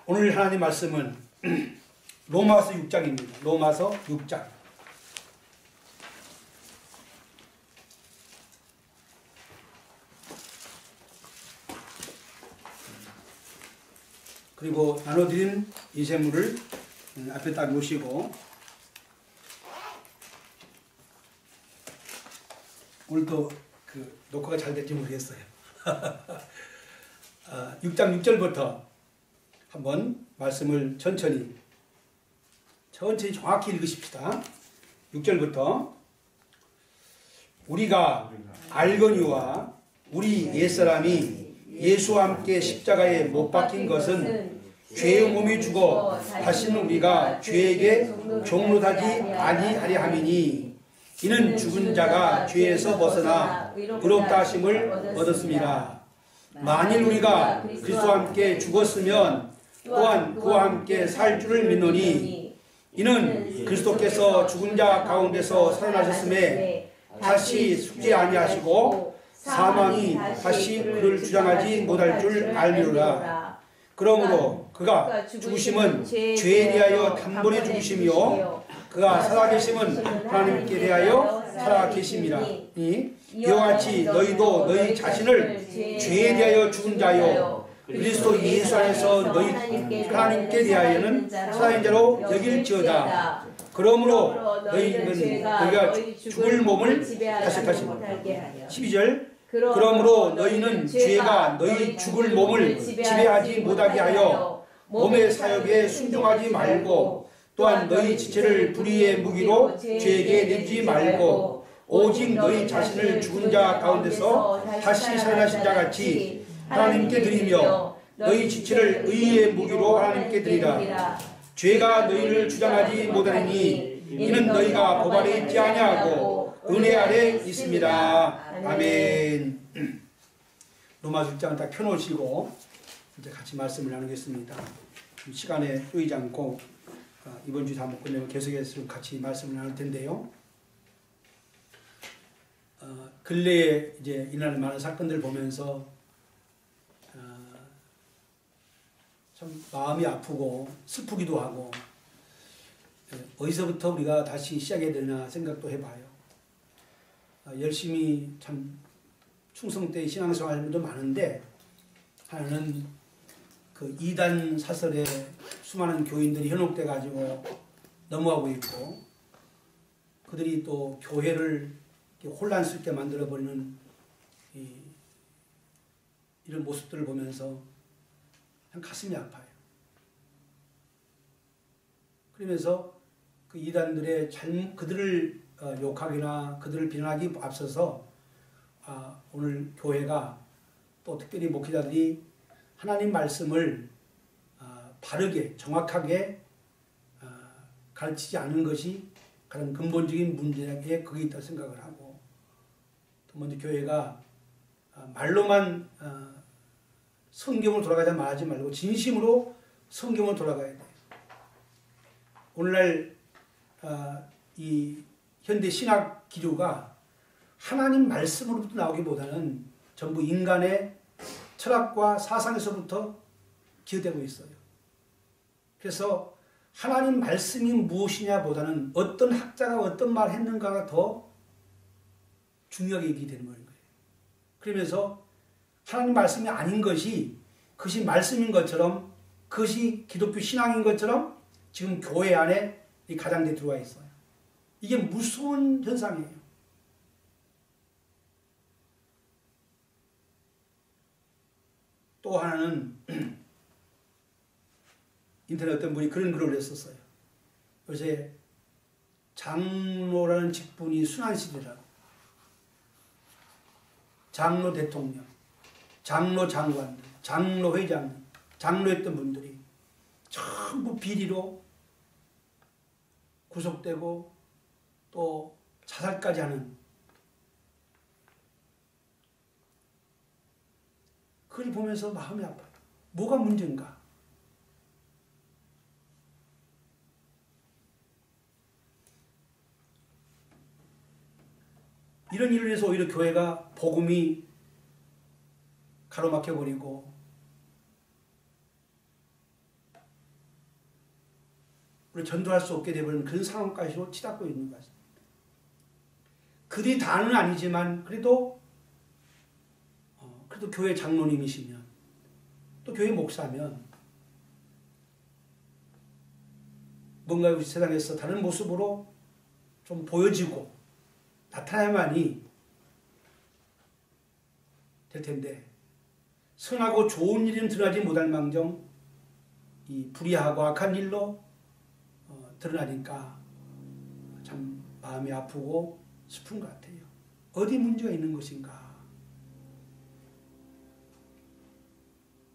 오늘 하나님 말씀은 로마서 6장입니다. 로마서 6장. 그리고 나눠드린 이 재물을 앞에 딱 놓으시고, 오늘도 녹화가 잘 될지 모르겠어요. 6장 6절부터 한번 말씀을 천천히 정확히 읽으십시다. 6절부터 우리가 알거니와 우리 옛사람이 예수와 함께 십자가에 못 박힌 것은 죄의 몸이 죽어 다시는 우리가 죄에게 종노하지 아니하려 함이니 이는 죽은 자가 죄에서 벗어나 의롭다 하심을 얻었습니다. 만일 우리가 그리스도와 함께 죽었으면 또한 그와 함께 살 줄을 믿노니 이는 그리스도께서 죽은 자 가운데서 살아나셨음에 다시 죽지 아니하시고 사망이 다시 그를 주장하지 못할 줄 알미로라. 그러므로 그가 죽으심은 죄에 대하여 단번에 죽으심이요 그가 살아계심은 하나님께 대하여 살아계심이라. 이와 같이 너희도 너희 자신을 죄에 대하여 죽은 자요 그리스도 예수 안에서 너희 하나님께 대하여는 살아있는 자로 여길지어다. 그러므로 너희가 죽을 몸을 다시 12절 그러므로 너희는 죄가 너희 죽을 몸을 지배하지 못하게 하여 몸의 사역에 순종하지 말고 또한 너희 지체를 불의의 무기로 죄에게 내지 말고 오직 너희 자신을 죽은 자 가운데서 다시 살아나신 자 같이 하나님께 드리며 너희 지체를 의의 무기로 하나님께 드리라. 죄가 너희를 주장하지 못하니 이는 너희가 법 아래 있지 아니하고 은혜 아래 있습니다. 아멘. 로마서 6장을 딱 펴놓으시고 이제 같이 말씀을 나누겠습니다. 시간에 쪼이지 않고 이번 주 다 못 끝내면 계속해서 같이 말씀을 나눌 텐데요. 근래에 이제 일어나는 많은 사건들을 보면서 참 마음이 아프고 슬프기도 하고 어디서부터 우리가 다시 시작해야 되나 생각도 해봐요. 열심히 참 충성되이 신앙생활 하는 분도 많은데 하나는 그 이단 사설에 수많은 교인들이 현혹돼 가지고 넘어가고 있고 그들이 또 교회를 혼란스럽게 만들어버리는 이런 모습들을 보면서 그냥 가슴이 아파요. 그러면서 그 이단들의 그들을 욕하기나 그들을 비난하기 앞서서 오늘 교회가 또 특별히 목회자들이 하나님 말씀을 바르게 정확하게 가르치지 않은 것이 가장 근본적인 문제에 그게 있다고 생각을 하고 또 먼저 교회가 말로만 성경으로 돌아가자 말하지 말고 진심으로 성경으로 돌아가야 돼요. 오늘날 이 현대 신학 기류가 하나님 말씀으로부터 나오기보다는 전부 인간의 철학과 사상에서부터 기여되고 있어요. 그래서 하나님 말씀이 무엇이냐 보다는 어떤 학자가 어떤 말을 했는가가 더 중요하게 얘기되는 거예요. 그러면서 하나님 말씀이 아닌 것이 그것이 말씀인 것처럼 그것이 기독교 신앙인 것처럼 지금 교회 안에 가장되어 들어와 있어요. 이게 무서운 현상이에요. 또 하나는 인터넷 어떤 분이 그런 글을 올렸었어요. 요새 장로라는 직분이 순환시대라고. 장로 대통령, 장로 장관들, 장로 회장님, 장로했던 분들이 전부 비리로 구속되고 또 자살까지 하는 그걸 보면서 마음이 아파요. 뭐가 문제인가? 이런 일을 해서 오히려 교회가 복음이 가로막혀버리고 우리 전도할 수 없게 되버리는 그런 상황까지로 치닫고 있는 것 같습니다. 그들이 다는 아니지만 그래도 교회 장로님이시면 또 교회 목사면 뭔가 우리 세상에서 다른 모습으로 좀 보여지고 나타나야만이 될 텐데 선하고 좋은 일은 드러나지 못할 망정 이 불의하고 악한 일로 드러나니까 참 마음이 아프고 슬픈 것 같아요. 어디 문제가 있는 것인가?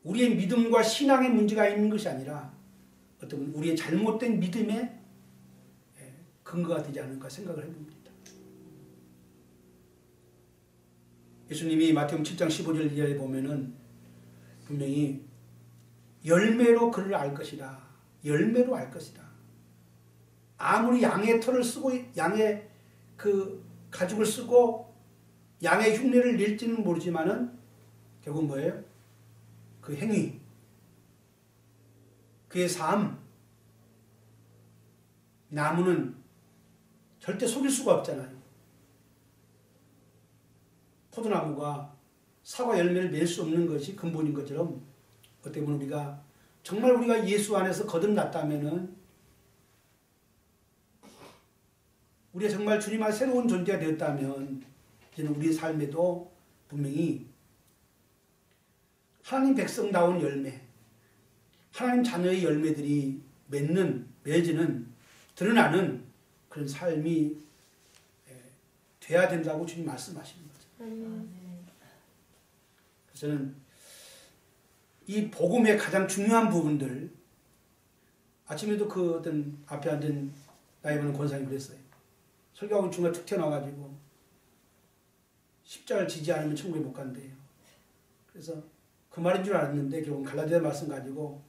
우리의 믿음과 신앙의 문제가 있는 것이 아니라 어떤 우리의 잘못된 믿음의 근거가 되지 않을까 생각을 해봅니다. 예수님이 마태복음 7장 15절 이하에 보면은 분명히 열매로 그를 알 것이다. 열매로 알 것이다. 아무리 양의 털을 쓰고 양의 그 가죽을 쓰고 양의 흉내를 낼지는 모르지만은 결국 뭐예요? 그 행위, 그의 삶, 나무는 절대 속일 수가 없잖아요. 포도나무가 사과 열매를 낼 수 없는 것이 근본인 것처럼 어떻게 보면 우리가 예수 안에서 거듭났다면은 우리가 정말 주님 안에 새로운 존재가 되었다면 이제는 우리의 삶에도 분명히 하나님 백성다운 열매, 하나님 자녀의 열매들이 맺어지는, 드러나는 그런 삶이 돼야 된다고 주님 말씀하시는 거죠. 그래서 저는 이 복음의 가장 중요한 부분들, 아침에도 그 어떤 앞에 앉은 나이 많은 권사님이 그랬어요. 설교하고 중간에 툭 튀어나와가지고 십자가를 지지 않으면 천국에 못 간대요. 그래서 그 말인 줄 알았는데 결국 갈라디아 말씀 가지고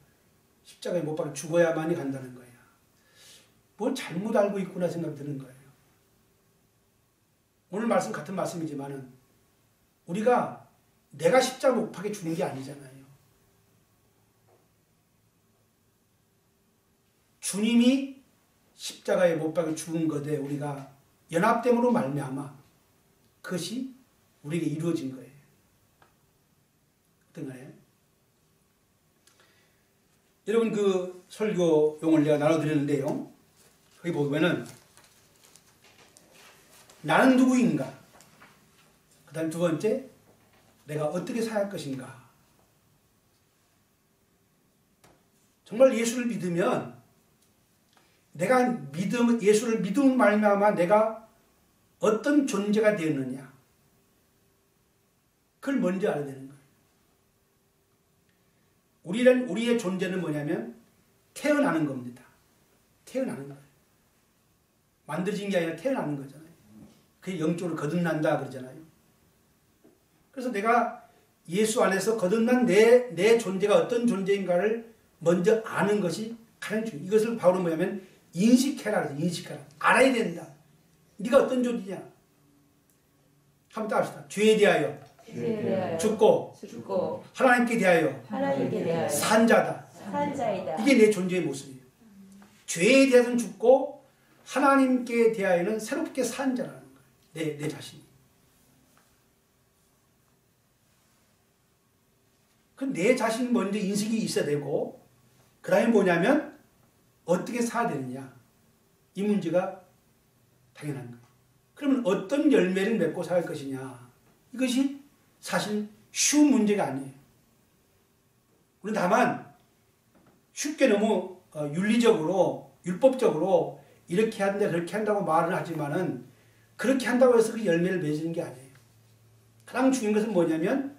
십자가에 못 박혀 죽어야만이 간다는 거야. 뭘 잘못 알고 있구나 생각이 드는 거예요. 오늘 말씀 같은 말씀이지만은 우리가 내가 십자가 못 박혀 죽는 게 아니잖아요. 주님이 십자가에 못 박혀 죽은 것에 우리가 연합됨으로 말미암아 그것이 우리에게 이루어진 거예요. 어떤가요? 여러분 그 설교용을 내가 나눠드렸는데요. 거기 보면은 나는 누구인가? 그 다음 두 번째 내가 어떻게 살아갈 것인가? 정말 예수를 믿으면 내가 예수를 믿음 말미암아 내가 어떤 존재가 되었느냐? 그걸 먼저 알아야 되는 거예요. 우리의 존재는 뭐냐면 태어나는 겁니다. 태어나는 거예요. 만들어진 게 아니라 태어나는 거잖아요. 그게 영적으로 거듭난다 그러잖아요. 그래서 내가 예수 안에서 거듭난 내 존재가 어떤 존재인가를 먼저 아는 것이 가장 중요해요. 이것을 바울은 뭐냐면 인식해라 그래서 인식해라. 알아야 된다. 네가 어떤 존재냐. 한번 따라합시다. 죄에 대하여 죽고 하나님께 대하여 산 자다. 이게 내 존재의 모습이에요. 죄에 대해서는 죽고 하나님께 대하여는 새롭게 산 자라는 거예요. 내 자신이. 내 자신이 먼저 인식이 있어야 되고 그 다음에 뭐냐면 어떻게 살아야 되느냐. 이 문제가 당연한 거예요. 그러면 어떤 열매를 맺고 살 것이냐. 이것이 사실 쉬운 문제가 아니에요. 우리는 다만 쉽게 너무 윤리적으로 율법적으로 이렇게 한다 그렇게 한다고 말을 하지만은 그렇게 한다고 해서 그 열매를 맺는 게 아니에요. 가장 중요한 것은 뭐냐면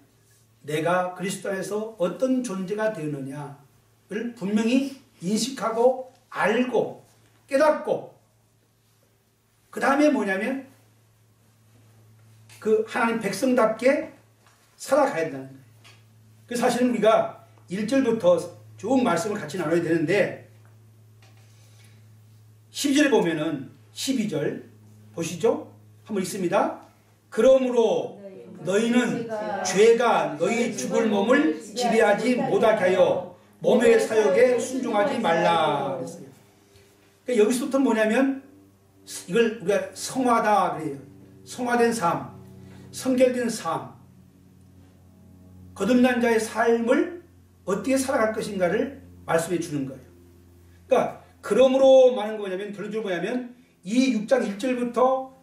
내가 그리스도 안에서 어떤 존재가 되느냐를 분명히 인식하고 알고 깨닫고 그 다음에 뭐냐면 그 하나님 백성답게 살아가야 된다는 거예요. 그 사실은 우리가 1절부터 쭉 말씀을 같이 나눠야 되는데 12절에 보면은 12절 보시죠. 한번 읽습니다. 그러므로 너희는 죄가 너희 죽을 몸을 지배하지 못하게 하여 몸의 사욕에 순종하지 말라 그랬어요. 그러니까 여기서부터 뭐냐면 이걸 우리가 성화다 그래요. 성화된 삶, 성결된 삶, 거듭난 자의 삶을 어떻게 살아갈 것인가를 말씀해 주는 거예요. 그러니까 그러므로 말하는 거냐면 결론적으로 뭐냐면 이 6장 1절부터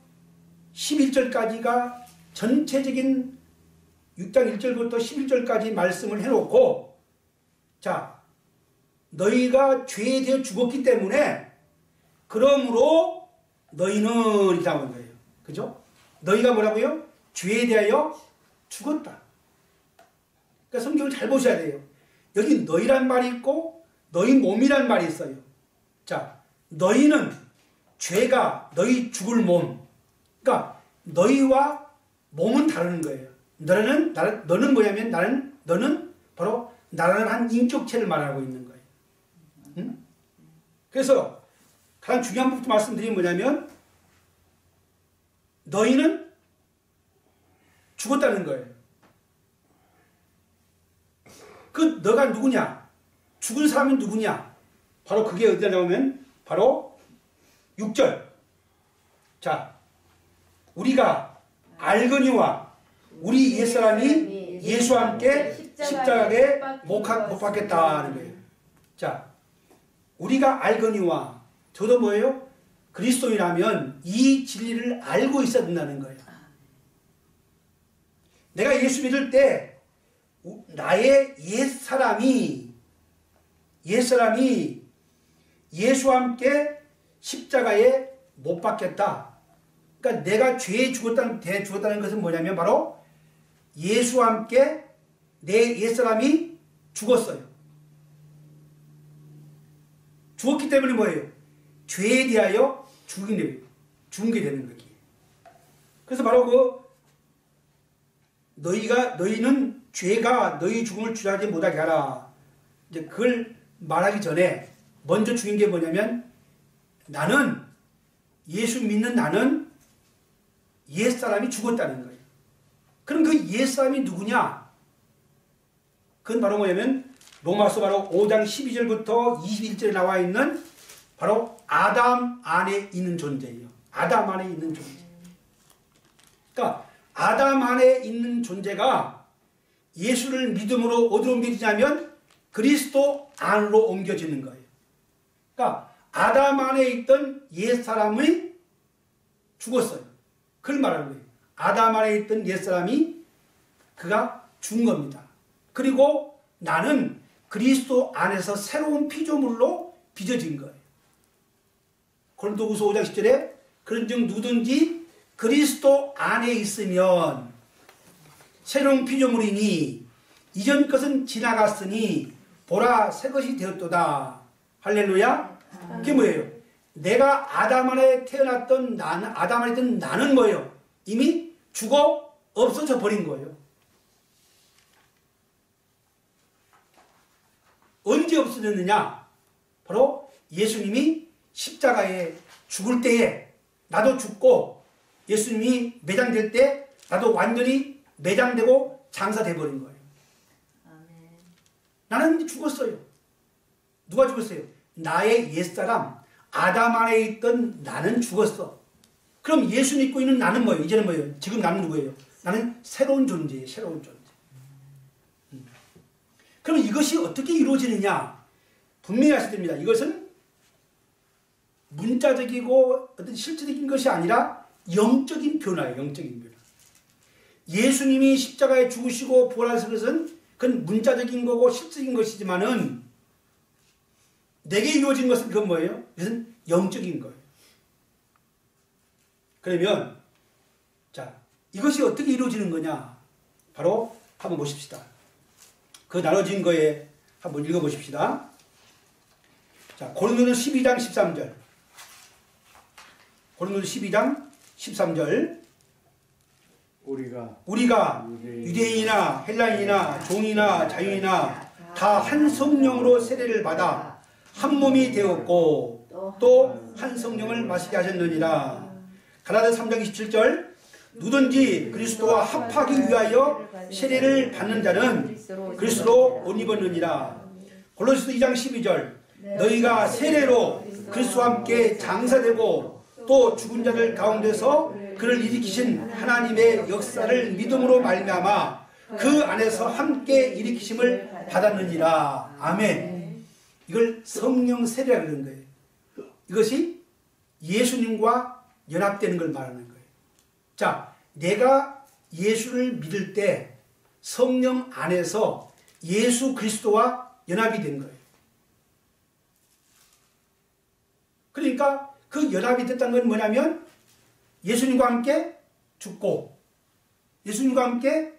11절까지가 전체적인 6장 1절부터 11절까지 말씀을 해놓고 자 너희가 죄에 대해 죽었기 때문에 그러므로 너희는 이렇게 나온 거예요. 그죠? 너희가 뭐라고요? 죄에 대하여 죽었다. 그러니까 성경을 잘 보셔야 돼요. 여기 너희란 말이 있고 너희 몸이란 말이 있어요. 자, 너희는 죄가 너희 죽을 몸. 그러니까 너희와 몸은 다른 거예요. 너는 뭐냐면 너는 바로 나라는 한 인격체를 말하고 있는 거예요. 응? 그래서 가장 중요한 부분부터 말씀드리면 뭐냐면 너희는 죽었다는 거예요. 그 너가 누구냐? 죽은 사람이 누구냐? 바로 그게 어디다 나오면 바로 6절. 자, 우리가 알거니와 우리 옛사람이 예수와 함께 십자가에 못 박겠다는 거예요. 자, 우리가 알거니와 저도 뭐예요? 그리스도인이라면 이 진리를 알고 있어야 된다는 거예요. 내가 예수 믿을 때 나의 옛사람이 예수와 함께 십자가에 못 박겠다. 그러니까 내가 죄에 죽었다는 것은 뭐냐면 바로 예수와 함께 내 옛사람이 죽었어요. 죽었기 때문에 뭐예요? 죄에 대하여 죽은 게 되는 거지. 그래서 바로 너희는 죄가 너희 죽음을 주저하지 못하게 하라. 이제 그걸 말하기 전에 먼저 죽인 게 뭐냐면 나는 예수 믿는 나는 옛사람이 죽었다는 거예요. 그럼 그 옛사람이 누구냐? 그건 바로 뭐냐면 로마서 바로 5장 12절부터 21절에 나와 있는 바로 아담 안에 있는 존재예요. 아담 안에 있는 존재. 그러니까 아담 안에 있는 존재가 예수를 믿음으로 어디로 옮겨지냐면 그리스도 안으로 옮겨지는 거예요. 그러니까 아담 안에 있던 옛사람이 죽었어요. 그걸 말하는 거예요. 아담 안에 있던 옛사람이 그가 죽은 겁니다. 그리고 나는 그리스도 안에서 새로운 피조물로 빚어진 거예요. 고린도후서 5장 10절에 그런즉 누구든지 그리스도 안에 있으면 새로운 피조물이니 이전 것은 지나갔으니 보라 새 것이 되었도다. 할렐루야. 그게 뭐예요? 내가 아담 안에 태어났던 나는, 아담 안에 있던 나는 뭐예요? 이미 죽어 없어져 버린 거예요. 언제 없어졌느냐? 바로 예수님이 십자가에 죽을 때에 나도 죽고 예수님이 매장될 때 나도 완전히 매장되고 장사돼 버린 거예요. 아멘. 나는 죽었어요. 누가 죽었어요? 나의 옛사람 아담 안에 있던 나는 죽었어. 그럼 예수 믿고 있는 나는 뭐예요? 이제는 뭐예요? 지금 나는 누구예요? 나는 새로운 존재예요. 새로운 존재. 그럼 이것이 어떻게 이루어지느냐? 분명히 하셔야 됩니다. 이것은 문자적이고 어떤 실질적인 것이 아니라 영적인 변화예요. 영적인 변화. 예수님이 십자가에 죽으시고 부활하신 것은 그건 문자적인 거고 실질적인 것이지만은 내게 이루어진 것은 그건 뭐예요? 그것은 영적인 거예요. 그러면 자 이것이 어떻게 이루어지는 거냐? 바로 한번 보십시다. 그 나눠진 거에 한번 읽어보십시다. 자, 고린도서 12장 13절. 고린도서 12장 13절. 우리가 유대인이나 헬라인이나 종이나 자유인이나 다 한 성령으로 세례를 받아 한 몸이 되었고 또 한 성령을 마시게 하셨느니라. 갈라디아 3장 27절. 누든지 그리스도와 합하기 위하여 세례를 받는 자는 그리스도로 옷 입었느니라. 골로새서 2장 12절. 너희가 세례로 그리스도와 함께 장사되고 또 죽은 자들 가운데서 그를 일으키신 하나님의 역사를 믿음으로 말미암아 그 안에서 함께 일으키심을 받았느니라. 아멘. 이걸 성령 세례라고 그러는 거예요. 이것이 예수님과 연합되는 걸 말하는 거예요. 자, 내가 예수를 믿을 때 성령 안에서 예수 그리스도와 연합이 된 거예요. 그러니까 그 연합이 됐다는 건 뭐냐면 예수님과 함께 죽고 예수님과 함께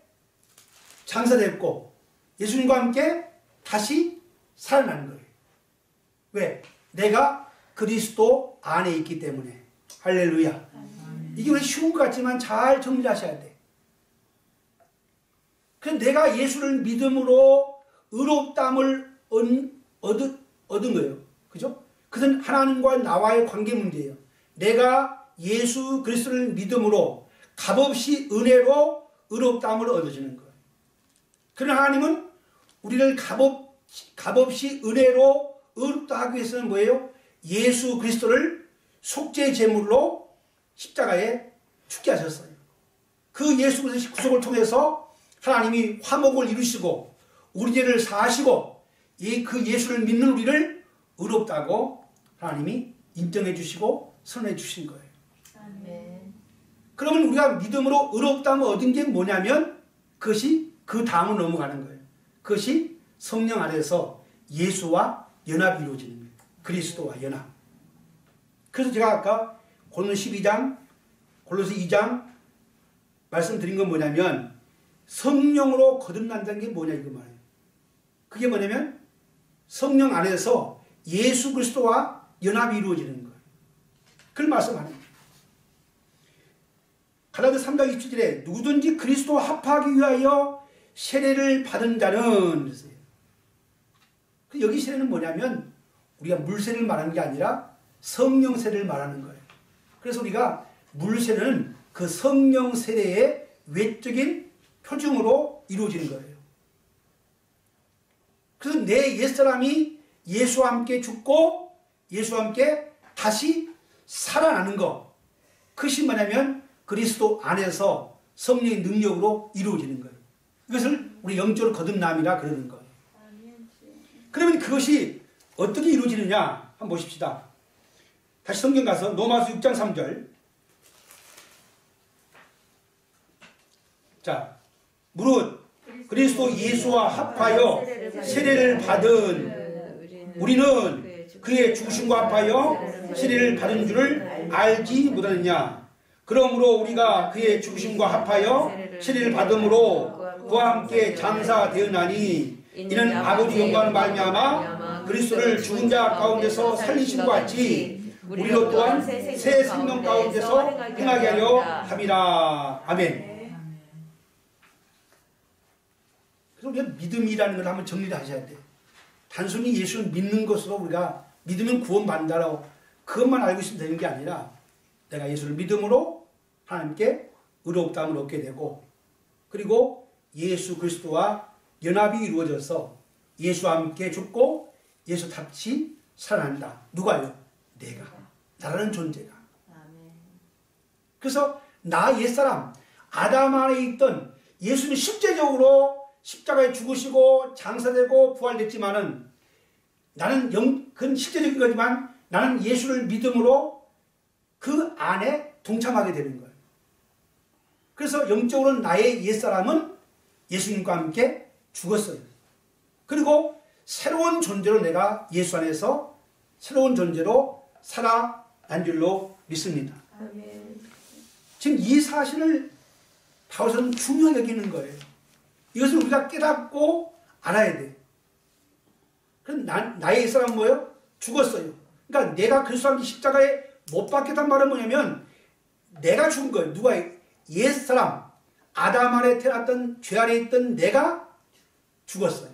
장사됐고 예수님과 함께 다시 살아나는 거예요. 왜? 내가 그리스도 안에 있기 때문에. 할렐루야. 이게 왜 쉬운 것 같지만 잘 정리하셔야 돼. 그래서 내가 예수를 믿음으로 의롭다함을 얻은 거예요. 그죠? 그것은 하나님과 나와의 관계 문제예요. 내가 예수 그리스도를 믿음으로 값없이 은혜로 의롭다함을 얻어주는 거예요. 그러나 하나님은 우리를 값없이 은혜로 의롭다 하기 위해서는 뭐예요? 예수 그리스도를 속죄 제물로 십자가에 죽게 하셨어요. 그 예수 그리스도의 구속을 통해서 하나님이 화목을 이루시고 우리 죄를 사하시고 그 예수를 믿는 우리를 의롭다고 하나님이 인정해 주시고 선언해 주신 거예요. 아멘. 그러면 우리가 믿음으로 의롭다함을 얻은 게 뭐냐면 그것이 그 다음으로 넘어가는 거예요. 그것이 성령 안에서 예수와 연합이 이루어지는 거예요. 그리스도와 연합. 그래서 제가 아까 골로새 12장, 골로새 2장 말씀드린 건 뭐냐면 성령으로 거듭난다는 게 뭐냐 이거 말이에요. 그게 뭐냐면 성령 안에서 예수 그리스도와 연합이 이루어지는 거예요. 그걸 말씀하는 거예요. 갈라디아 3장 27절에 누구든지 그리스도와 합하기 위하여 세례를 받은 자는 그랬어요. 여기 세례는 뭐냐면 우리가 물세례를 말하는 게 아니라 성령 세례를 말하는 거예요. 그래서 우리가 물세례는 그 성령 세례의 외적인 표징으로 이루어지는 거예요. 그래서 내 옛사람이 예수와 함께 죽고 예수와 함께 다시 살아나는 것. 그것이 뭐냐면 그리스도 안에서 성령의 능력으로 이루어지는 거예요. 이것을 우리 영적으로 거듭남이라 그러는 거예요. 그러면 그것이 어떻게 이루어지느냐 한번 보십시다. 다시 성경 가서 로마서 6장 3절. 자, 무릇 그리스도 예수와 합하여 세례를 받은 우리는 그의 죽으심과 합하여 세례를 받은 줄을 알지 못하느냐. 그러므로 우리가 그의 죽으심과 합하여 세례를 받음으로 그와 함께 장사되었나니 이는 아버지 영광을 말미암아 그리스도를 죽은 자 가운데서 살리신 것 같이 우리로 또한 새 생명 가운데서 행하게 하려 함이라. 아멘. 그래서 우리가 믿음이라는 걸 한번 정리를 하셔야 돼요. 단순히 예수를 믿는 것으로 우리가 믿으면 구원받는다라고 그것만 알고 있으면 되는 게 아니라 내가 예수를 믿음으로 하나님께 의롭다함을 얻게 되고 그리고 예수 그리스도와 연합이 이루어져서 예수와 함께 죽고 예수답지 살아난다. 누가요? 내가. 나라는 존재가. 그래서 나 옛사람 아담 안에 있던 예수는 실제적으로 십자가에 죽으시고 장사되고 부활됐지만은 나는 그건 실제적인 거지만 나는 예수를 믿음으로 그 안에 동참하게 되는 거예요. 그래서 영적으로는 나의 옛사람은 예수님과 함께 죽었어요. 그리고 새로운 존재로 내가 예수 안에서 새로운 존재로 살아난 줄로 믿습니다. 아멘. 지금 이 사실을 바울은 중요하게 여기는 거예요. 이것을 우리가 깨닫고 알아야 돼. 그럼 나의 옛사람은 뭐예요? 죽었어요. 그러니까 내가 그리스도와 십자가에 못 박혔단 말은 뭐냐면 내가 죽은 거예요. 누가? 옛사람 아담 안에 태어났던 죄 안에 있던 내가 죽었어요.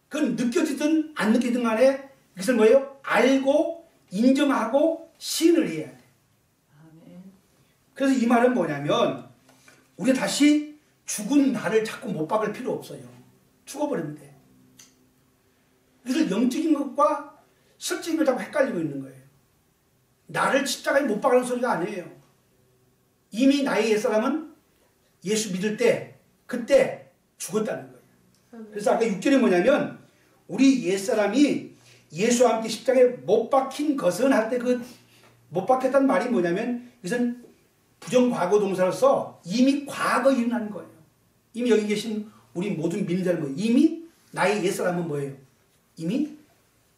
그건 느껴지든 안 느끼든 간에 이것을 뭐예요? 알고 인정하고 시인을 해야 돼. 그래서 이 말은 뭐냐면 우리가 다시 죽은 나를 자꾸 못 박을 필요 없어요. 죽어버리면 돼. 그래서 영적인 것과 실적인 걸 자꾸 헷갈리고 있는 거예요. 나를 십자가에 못 박는 소리가 아니에요. 이미 나의 옛사람은 예수 믿을 때 그때 죽었다는 거예요. 그래서 아까 6절에 뭐냐면 우리 옛사람이 예수와 함께 십자가에 못 박힌 것은 할 때 그 못 박혔다는 말이 뭐냐면 이것은 부정과거 동사로서 이미 과거에 일어난 거예요. 이미 여기 계신 우리 모든 믿는 뭐예요? 이미 나의 옛사람은 뭐예요? 이미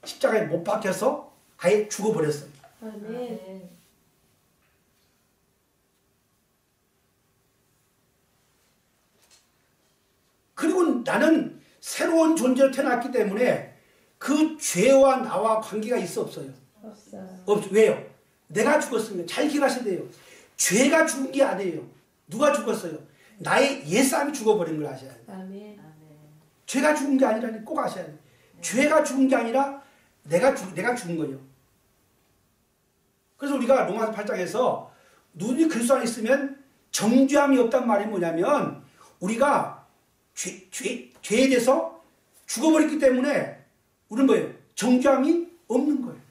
십자가에 못 박혀서 아예 죽어버렸어요. 아멘. 그리고 나는 새로운 존재로 태어났기 때문에 그 죄와 나와 관계가 있어 없어요? 없어요. 왜요? 내가 죽었습니다. 잘 기억하셔야 돼요. 죄가 죽은 게 아니에요. 누가 죽었어요? 나의 옛사람이 죽어버린 걸 아셔야 돼요. 아멘. 죄가 죽은 게 아니라니 꼭 아셔야 돼요. 죄가 죽은 게 아니라 내가 죽은 거예요. 그래서 우리가 로마서 8장에서 누구든지 그리스도 안에 있으면 정죄함이 없단 말이 뭐냐면 우리가 죄에 대해서 죽어버렸기 때문에 우리는 뭐예요? 정죄함이 없는 거예요.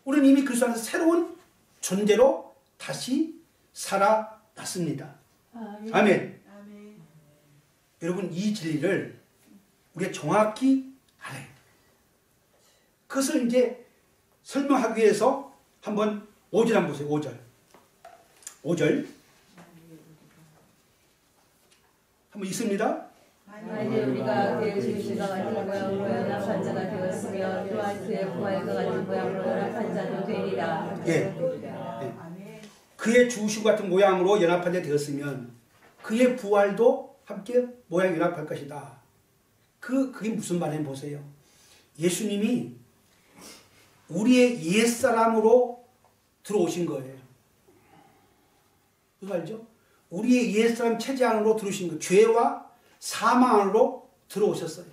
우리는 이미 그리스도 안에서 새로운 존재로 다시 살아났습니다. 아멘. 아멘. 여러분 이 진리를 우리가 정확히 알아야 돼요. 그것을 이제 설명하기 위해서 한번 5절 한번 보세요. 5절 한번 읽습니다. 만일 우리가 그의 죽으심과 같은 모양으로 연합한 자가 되었으면 또한 그의 부활과 같은 모양으로 연합한 자도 되리라. 예. 그의 죽으심 같은 모양으로 연합한 자 되었으면 그의 부활도 함께 모양 연합할 것이다. 그게 무슨 말인지 보세요. 예수님이 우리의 옛사람으로 들어오신 거예요. 그거 알죠? 우리의 옛사람 체제 안으로 들어오신 거예요. 죄와 사망 안으로 들어오셨어요.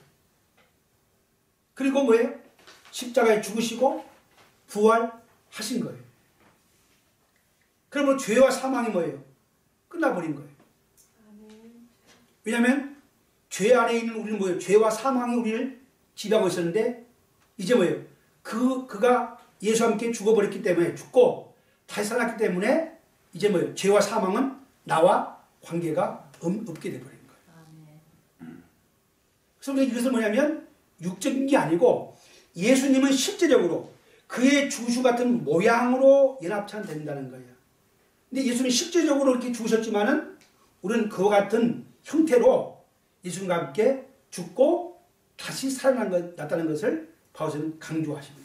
그리고 뭐예요? 십자가에 죽으시고 부활하신 거예요. 그러면 죄와 사망이 뭐예요? 끝나버린 거예요. 왜냐하면 죄 안에 있는 우리는 뭐예요? 죄와 사망이 우리를 지배하고 있었는데 이제 뭐예요? 그가 예수와 함께 죽어버렸기 때문에 죽고 다시 살았기 때문에 이제 뭐예요? 죄와 사망은 나와 관계가 없게 되버린 거예요. 그래서 우리가 이것은 뭐냐면 육적인 게 아니고 예수님은 실제적으로 그의 죽으심 같은 모양으로 연합체가 된다는 거예요. 근데 예수님이 실제적으로 이렇게 죽으셨지만은 우리는 그와 같은 형태로 예수님과 함께 죽고 다시 살아났다는 것을 바울은 강조하십니다.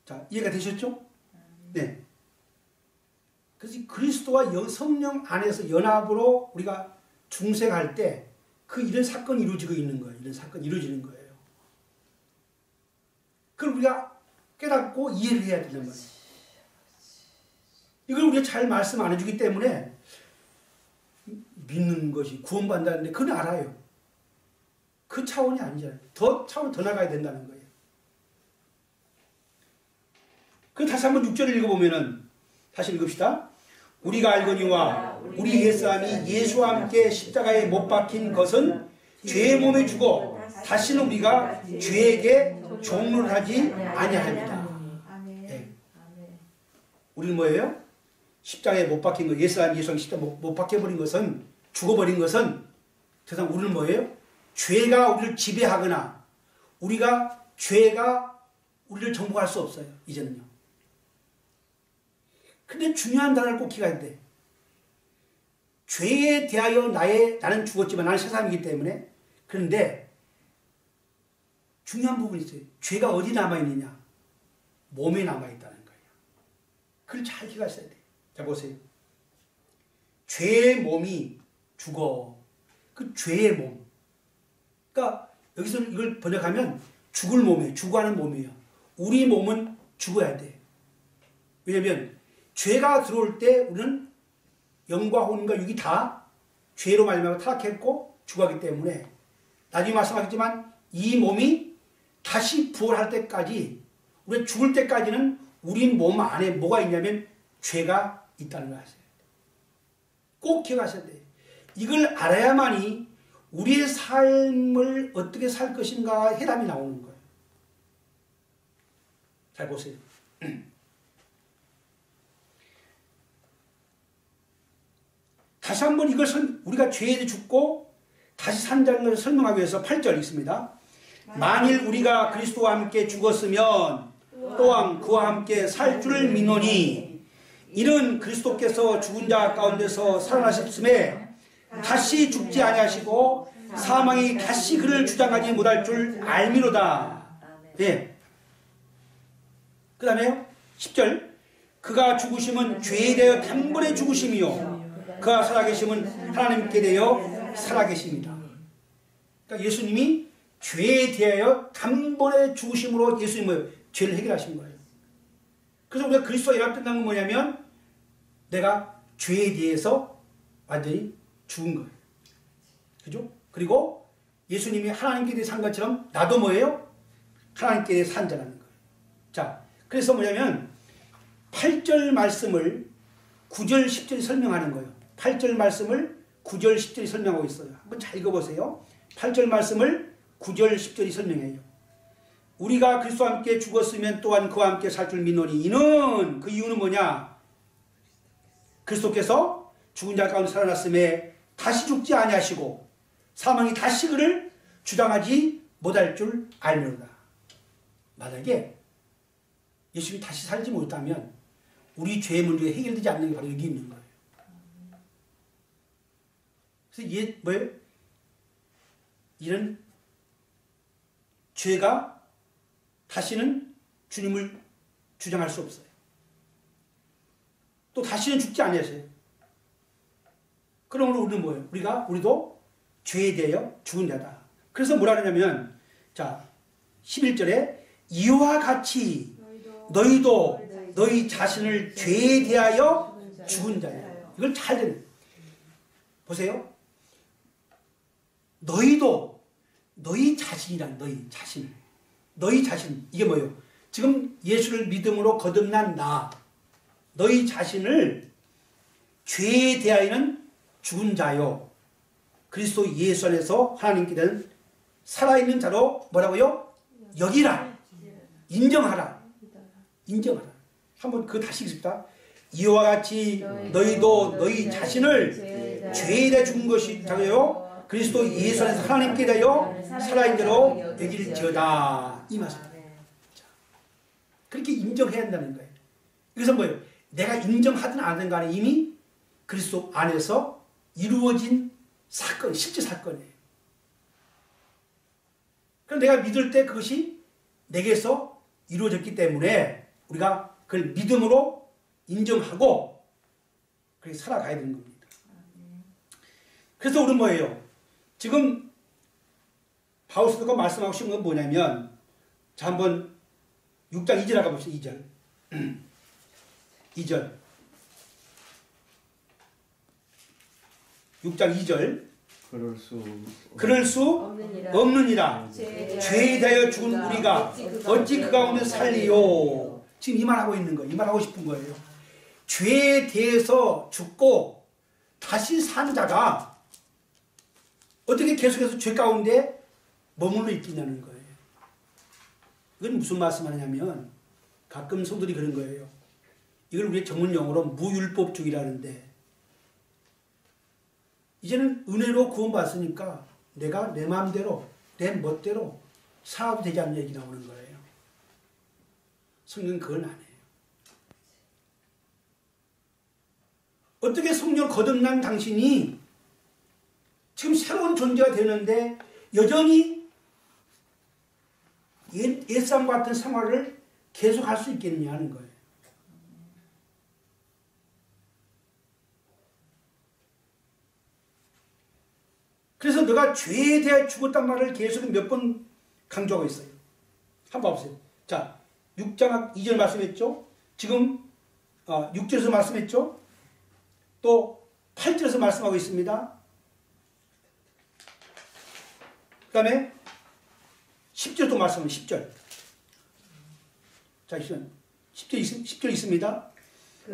자, 이해가 되셨죠? 네. 그래서 그리스도와 성령 안에서 연합으로 우리가 중생할 때 그 이런 사건이 이루어지고 있는 거예요. 이런 사건이 이루어지는 거예요. 그걸 우리가 깨닫고 이해를 해야 되는 거예요. 이걸 우리가 잘 말씀 안 해주기 때문에 믿는 것이 구원받는다는데 그건 알아요. 그 차원이 아니잖아요. 차원 더 나가야 된다는 거예요. 그 다시 한번 6절을 읽어보면은 다시 읽읍시다. 우리가 알거니와 우리 옛사람이 예수와 함께 십자가에 못 박힌 것은 죄의 몸에 죽어 다시는 우리가 죄에게 종로를 하지 아니하리라. 네. 우리는 뭐예요? 십자가에 못 박힌 것, 예수와 십자가에 못 박혀버린 것은, 죽어버린 것은 더 이상 우리는 뭐예요? 죄가 우리를 지배하거나 죄가 우리를 정복할 수 없어요. 이제는요. 근데 중요한 단어를 꼭 기억해야 돼. 죄에 대하여 나는 죽었지만 나는 새 사람이기 때문에. 그런데 중요한 부분이 있어요. 죄가 어디 남아있느냐? 몸에 남아있다는 거예요. 그걸 잘 기억하셔야 돼요. 자, 보세요. 죄의 몸이 죽어. 그 죄의 몸. 그러니까 여기서 이걸 번역하면 죽을 몸이에요. 죽어가는 몸이에요. 우리 몸은 죽어야 돼. 왜냐면 죄가 들어올 때 우리는 영과 혼과 육이 다 죄로 말미암아 타락했고 죽었기 때문에 나중에 말씀하겠지만 이 몸이 다시 부활할 때까지 우리 죽을 때까지는 우리 몸 안에 뭐가 있냐면 죄가 있다는 걸 아셔야 돼요. 꼭 기억하셔야 돼요. 이걸 알아야만이 우리의 삶을 어떻게 살 것인가 해답이 나오는 거예요. 잘 보세요. 다시 한번 이것을 우리가 죄에 대해 죽고 다시 산다는 것을 설명하기 위해서 8절 있습니다. 만일 우리가 그리스도와 함께 죽었으면 또한 그와 함께 살 줄 믿노니 이는 그리스도께서 죽은 자 가운데서 살아나셨음에 다시 죽지 아니하시고 사망이 다시 그를 주장하지 못할 줄 알미로다. 예. 그 다음에요. 10절. 그가 죽으심은 죄에 대하여 단번에 죽으심이요 그가 살아계심은 하나님께 대하여 살아계십니다. 그러니까 예수님이 죄에 대하여 단번에 죽으심으로 예수님은 죄를 해결하신 거예요. 그래서 우리가 그리스도와 연합된다는 건 뭐냐면 내가 죄에 대해서 완전히 죽은 거예요. 그죠? 그리고 예수님이 하나님께 대해 산 것처럼 나도 뭐예요? 하나님께 대해 산 자라는 거예요. 자, 그래서 뭐냐면 8절 말씀을 9절 10절이 설명하는 거예요. 8절 말씀을 9절 10절이 설명하고 있어요. 한번 잘 읽어보세요. 8절 말씀을 9절 10절이 설명해요. 우리가 그리스도와 함께 죽었으면 또한 그와 함께 살 줄 믿노니 이는 그 이유는 뭐냐? 그리스도께서 죽은 자 가운데 살아났음에 다시 죽지 아니하시고 사망이 다시 그를 주장하지 못할 줄 알미로다. 만약에 예수님이 다시 살지 못하면 우리 죄의 문제가 해결되지 않는 게 바로 여기 있는 거예요. 그래서 뭐예요? 이런 죄가 다시는 주님을 주장할 수 없어요. 또 다시는 죽지 아니하세요. 그러므로 우리는 뭐예요? 우리도 죄에 대하여 죽은 자다. 그래서 뭐라 그러냐면, 자, 11절에 이와 같이 너희도 너희 자신을 죄에 대하여 죽은 자야. 이걸 잘 들어요. 보세요. 너희도 너희 자신이란 너희 자신 이게 뭐예요? 지금 예수를 믿음으로 거듭난 나 너희 자신을 죄에 대하여는 죽은 자요 그리스도 예수 안에서 하나님께 대한 살아있는 자로 뭐라고요? 여기라. 인정하라. 한번 그거 다시 읽습니다. 이와 같이 너희도 너희 자신을 죄에 대해 죽은 것이 자요 그리스도 예수 안에서 하나님께 대하여 살아있는 자로 여길지어다. 이 말씀. 그렇게 인정해야 한다는 거예요. 그래서 뭐예요? 내가 인정하든 안 하든 간에 이미 그리스도 안에서 이루어진 사건, 실제 사건이에요. 그럼 내가 믿을 때 그것이 내게서 이루어졌기 때문에 우리가 그걸 믿음으로 인정하고 그렇게 살아가야 되는 겁니다. 그래서 우리는 뭐예요? 지금 바울 사도가 말씀하고 싶은 건 뭐냐면, 자, 한번 6장 2절 가봅시다. 2절. 2절. 6장 2절. 그럴 수 없느니라. 죄에 대하여 죽은 우리가 어찌 그 가운데 살리요. 지금 이 말하고 있는 거예요. 이 말하고 싶은 거예요. 죄에 대해서 죽고 다시 산 자가 어떻게 계속해서 죄 가운데 머물러 있겠냐는 거예요. 이건 무슨 말씀하냐면 가끔 성도들이 그런 거예요. 이걸 우리 전문 용어로 무율법주의라는데, 이제는 은혜로 구원받았으니까 내가 내 마음대로 내 멋대로 살아도 되지 않는 얘기 나오는 거예요. 성경은 그건 아니에요. 어떻게 성령 거듭난 당신이 지금 새로운 존재가 되는데 여전히 옛사람과 같은 생활을 계속할 수 있겠느냐 하는 거예요. 그래서 너가 죄에 대해 죽었단 말을 계속 몇 번 강조하고 있어요. 한번 봐보세요. 자, 6장 2절 말씀했죠. 지금 6절에서 말씀했죠. 또 8절에서 말씀하고 있습니다. 그 다음에 10절도 말씀은 10절. 자, 10절 있습니다.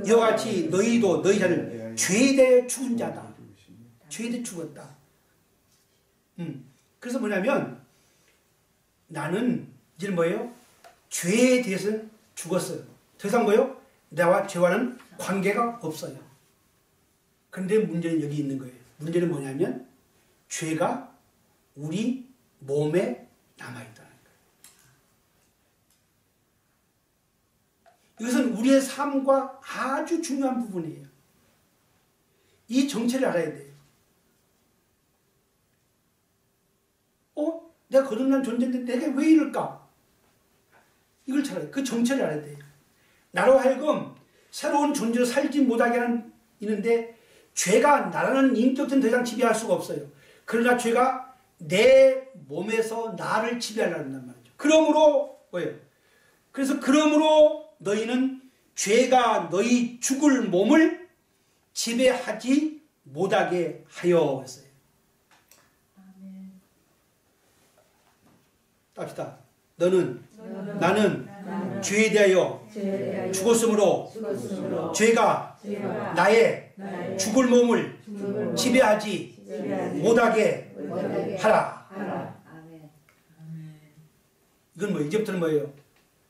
이와 같이 너희도 너희 자를 죄에 대해 죽은 자다. 죄에 대해 죽었다. 그래서 뭐냐면 나는 이제 뭐예요? 죄에 대해서는 죽었어요. 더 이상 뭐예요? 나와 죄와는 관계가 없어요. 그런데 문제는 여기 있는 거예요. 문제는 뭐냐면 죄가 우리 몸에 남아있다는 거예요. 이것은 우리의 삶과 아주 중요한 부분이에요. 이 정체를 알아야 돼요. 내가 거듭난 존재인데 내가 왜 이럴까? 이걸 찾아야 그 정체를 알아야 돼요. 나로 하여금 새로운 존재로 살지 못하게 하는 있는데 죄가 나라는 인격체는 더 이상 지배할 수가 없어요. 그러나 죄가 내 몸에서 나를 지배하려고 한단 말이죠. 그러므로 뭐예요? 그래서 그러므로 너희는 죄가 너희 죽을 몸을 지배하지 못하게 하여 했어요. 합시다. 나는 죄에 대하여 죽었으므로 죄가 나의 죽을 몸을 지배하지 못하게 하라. 이건 뭐 이제부터는 뭐예요?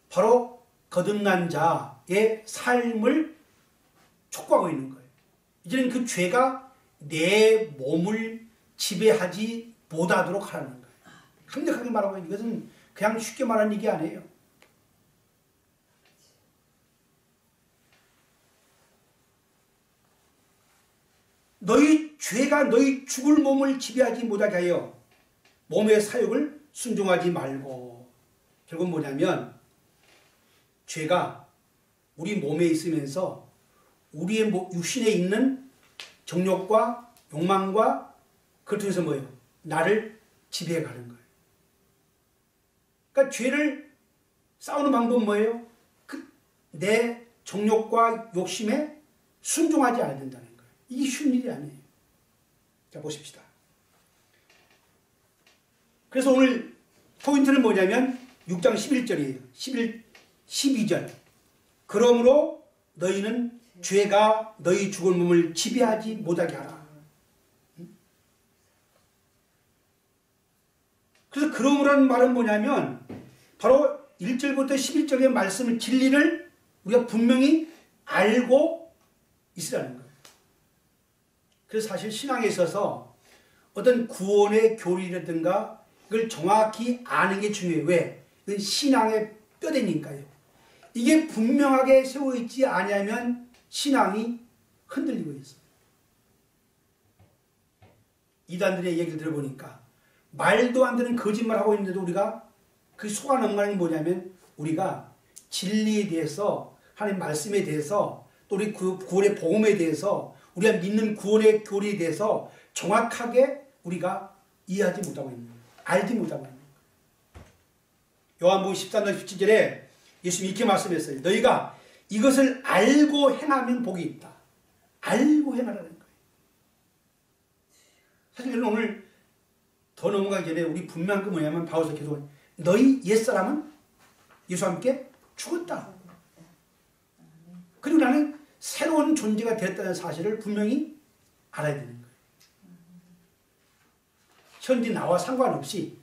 바로 거듭난 자의 삶을 촉구하고 있는 거예요. 이제는 그 죄가 내 몸을 지배하지 못하도록 하라는 거예요. 강력하게 말하고 이것은 그냥 쉽게 말하는 얘기 아니에요. 너희 죄가 너희 죽을 몸을 지배하지 못하게 하여 몸의 사욕을 순종하지 말고. 결국 뭐냐면 죄가 우리 몸에 있으면서 우리의 육신에 있는 정욕과 욕망과 그걸 통해서 뭐예요? 나를 지배해 가는 거예요. 그러니까 죄를 싸우는 방법은 뭐예요? 내 정욕과 욕심에 순종하지 않아야 된다는 거예요. 이게 쉬운 일이 아니에요. 자, 보십시다. 그래서 오늘 포인트는 뭐냐면 6장 11절이에요. 12절. 그러므로 너희는 죄가 너희 죽을 몸을 지배하지 못하게 하라. 그래서 그러므라는 말은 뭐냐면 바로 1절부터 11절의 말씀을 진리를 우리가 분명히 알고 있으라는 거예요. 그래서 사실 신앙에 있어서 어떤 구원의 교리라든가 이걸 정확히 아는 게 중요해요. 왜? 이건 신앙의 뼈대니까요. 이게 분명하게 세워있지 않으면 신앙이 흔들리고 있어요. 이단들의 얘기를 들어보니까 말도 안 되는 거짓말하고 있는데도 우리가 그 속아 넘어가는 게 뭐냐면 우리가 진리에 대해서 하나님 말씀에 대해서 또 우리 구원의 복음에 대해서 우리가 믿는 구원의 교리에 대해서 정확하게 우리가 이해하지 못하고 있는 거예요. 알지 못하고 있는 거예요. 요한복음 13장 17절에 예수님이 이렇게 말씀했어요. 너희가 이것을 알고 행하면 복이 있다. 알고 행하라는 거예요. 사실 오늘 더 넘어가기 전에 우리 분명한 게 뭐냐면 바울서 계속 너희 옛사람은 예수와 함께 죽었다. 그리고 나는 새로운 존재가 되었다는 사실을 분명히 알아야 되는 거예요. 현재 나와 상관없이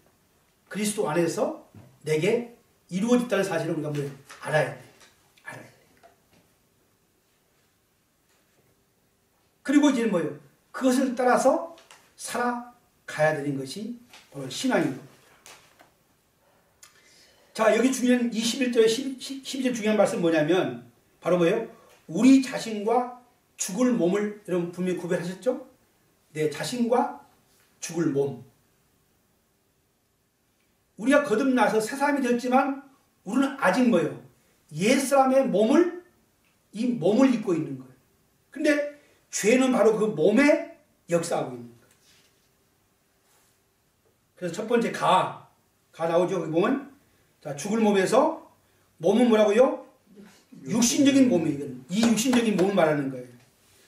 그리스도 안에서 내게 이루어졌다는 사실을 우리가 알아야 돼요. 알아야 돼요. 그리고 이제 뭐예요? 그것을 따라서 살아가야 되는 것이 바로 신앙인 겁니다. 자, 여기 중요한 21절, 12절 중요한 말씀 뭐냐면 바로 뭐예요? 우리 자신과 죽을 몸을 여러분 분명히 구별하셨죠? 내 자신과 죽을 몸. 우리가 거듭나서 새 사람이 되었지만 우리는 아직 뭐예요? 옛사람의 몸을 이 몸을 입고 있는 거예요. 근데 죄는 바로 그 몸에 역사하고 있는 거예요. 그래서 첫 번째 가 나오죠. 거기 보면 자, 죽을 몸에서 몸은 뭐라고요? 육신적인 몸이거든요. 이 육신적인 몸을 말하는 거예요.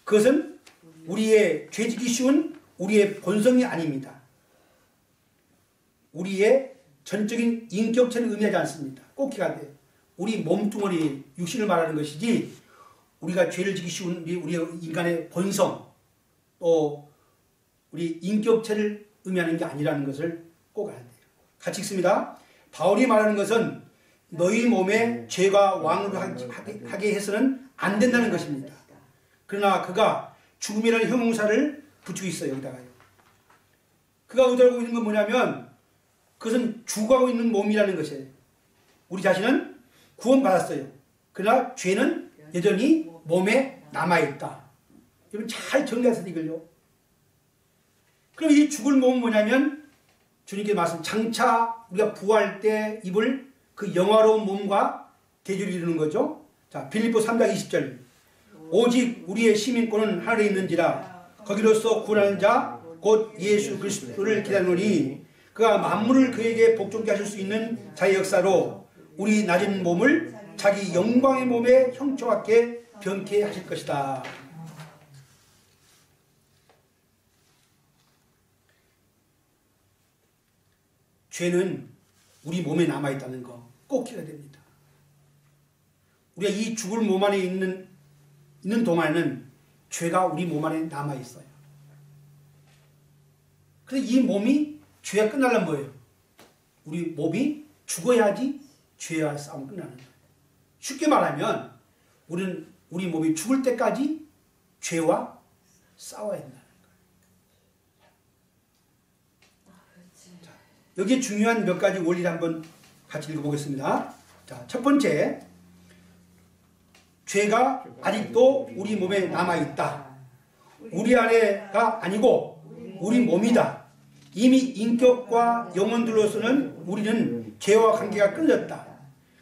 그것은 우리의 죄지기 쉬운 우리의 본성이 아닙니다. 우리의 전적인 인격체는 의미하지 않습니다. 꼭 기억해야 돼요. 우리 몸뚱어리 육신을 말하는 것이지 우리가 죄를 지기 쉬운 우리 인간의 본성 또 우리 인격체를 의미하는 게 아니라는 것을 꼭 알아야 돼요. 같이 읽습니다. 바울이 말하는 것은 너희 몸에 죄가 왕으로 하게 해서는 안 된다는 것입니다. 그러나 그가 죽음이라는 형용사를 붙이고 있어요. 여기다가요. 그가 의도하고 있는 건 뭐냐면 그것은 죽어가고 있는 몸이라는 것이에요. 우리 자신은 구원받았어요. 그러나 죄는 여전히 몸에 남아있다. 여러분 잘 정리해서 이걸요. 그럼 이 죽을 몸은 뭐냐면 주님께 말씀 장차 우리가 부활할 때 입을 그 영화로운 몸과 대조를 이루는 거죠. 자, 빌립보 3장 20절. 오직 우리의 시민권은 하늘에 있는지라 거기로서 구원하는 자 곧 예수 그리스도를 기다리노니 그가 만물을 그에게 복종케 하실 수 있는 자의 역사로 우리 낮은 몸을 자기 영광의 몸에 형통하게 변케 하실 것이다. 죄는 우리 몸에 남아있다는 거 꼭 기억해야 됩니다. 우리가 이 죽을 몸 안에 있는 동안에는 죄가 우리 몸 안에 남아있어요. 그래서 이 몸이 죄가 끝나려면 뭐예요? 우리 몸이 죽어야지 죄와 싸움 끝나는 거예요. 쉽게 말하면 우리는 우리 몸이 죽을 때까지 죄와 싸워야 된다는 거예요. 자, 여기에 중요한 몇 가지 원리를 한번 같이 읽어보겠습니다. 자, 첫 번째, 죄가 아직도 우리 몸에 남아있다. 우리 안에가 아니고 우리 몸이다. 이미 인격과 영혼들로서는 우리는 죄와 관계가 끊어졌다.